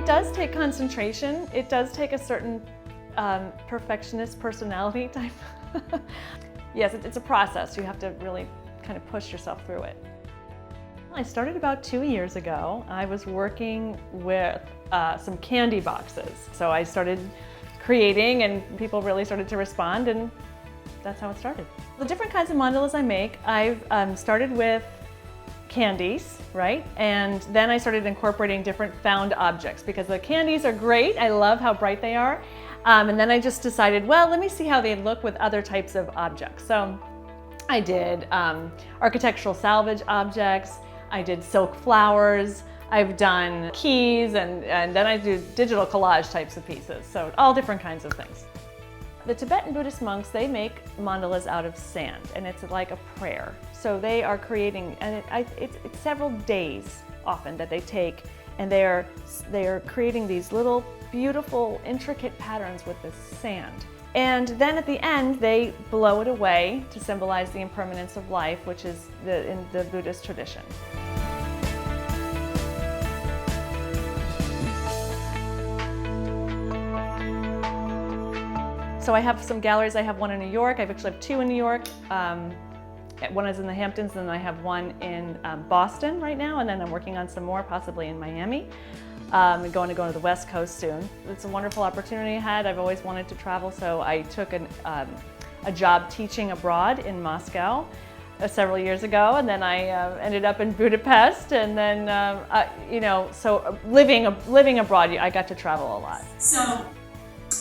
It does take concentration. It does take a certain perfectionist personality type. Yes, it's a process. You have to really kind of push yourself through it. I started about 2 years ago. I was working with some candy boxes. So I started creating and people really started to respond, and that's how it started. The different kinds of mandalas I make, I've started with candies, right? And then I started incorporating different found objects because the candies are great. I love how bright they are. And then I just decided, well, let me see how they look with other types of objects. So I did architectural salvage objects. I did silk flowers. I've done keys, and then I do digital collage types of pieces. So all different kinds of things. The Tibetan Buddhist monks, they make mandalas out of sand, and it's like a prayer. So they are creating, and it's several days often that they take, and they are creating these little beautiful, intricate patterns with this sand. And then at the end, they blow it away to symbolize the impermanence of life, which is in the Buddhist tradition. So I have some galleries. I have one in New York. I actually have two in New York. One is in the Hamptons, and I have one in Boston right now, and then I'm working on some more, possibly in Miami. I'm going to go to the West Coast soon. It's a wonderful opportunity I had. I've always wanted to travel, so I took a job teaching abroad in Moscow several years ago, and then I ended up in Budapest, and then so living abroad, I got to travel a lot. So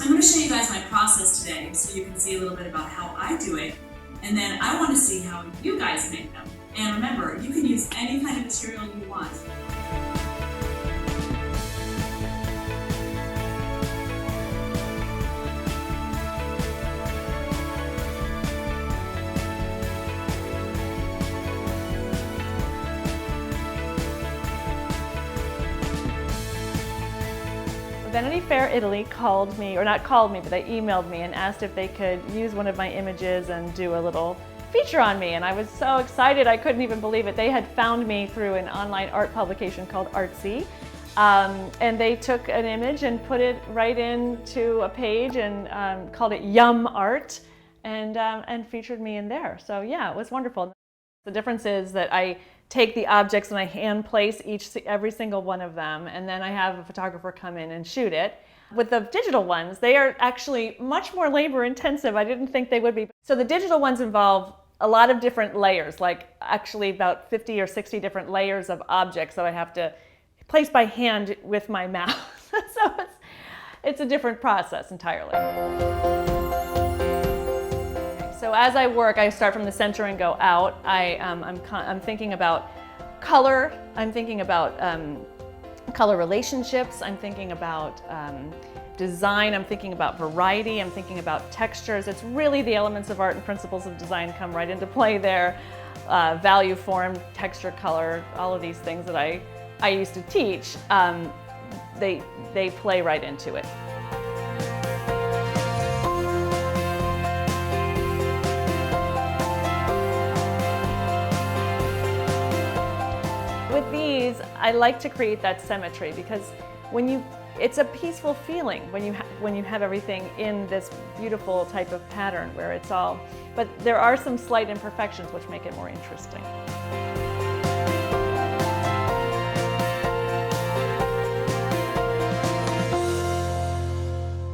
I'm going to show you guys my process today so you can see a little bit about how I do it, and then I want to see how you guys make them. And remember, you can use any kind of material you want. Vanity Fair Italy called me, or not called me, but they emailed me and asked if they could use one of my images and do a little feature on me. And I was so excited, I couldn't even believe it. They had found me through an online art publication called Artsy. And they took an image and put it right into a page and called it Yum Art, and featured me in there. So yeah, it was wonderful. The difference is that I take the objects and I hand place every single one of them, and then I have a photographer come in and shoot it. With the digital ones, they are actually much more labor intensive. I didn't think they would be. So the digital ones involve a lot of different layers, like actually about 50 or 60 different layers of objects that I have to place by hand with my mouse. So it's a different process entirely. So as I work, I start from the center and go out. I'm thinking about color. I'm thinking about color relationships. I'm thinking about design. I'm thinking about variety. I'm thinking about textures. It's really the elements of art and principles of design come right into play there. Value, form, texture, color, all of these things that I used to teach, they play right into it. With these, I like to create that symmetry because it's a peaceful feeling when you have everything in this beautiful type of pattern where it's all, but there are some slight imperfections which make it more interesting.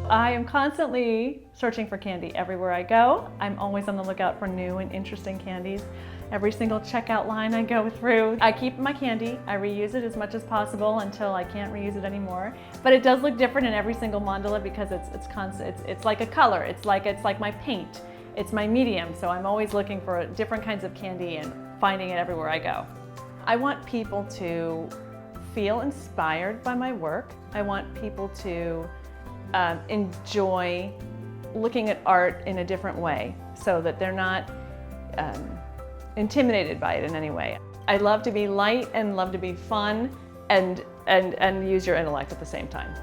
I am constantly searching for candy everywhere I go. I'm always on the lookout for new and interesting candies. Every single checkout line I go through, I keep my candy. I reuse it as much as possible until I can't reuse it anymore. But it does look different in every single mandala because it's constant. It's like a color. It's like my paint. It's my medium. So I'm always looking for different kinds of candy and finding it everywhere I go. I want people to feel inspired by my work. I want people to enjoy looking at art in a different way so that they're not intimidated by it in any way. I love to be light and love to be fun and use your intellect at the same time.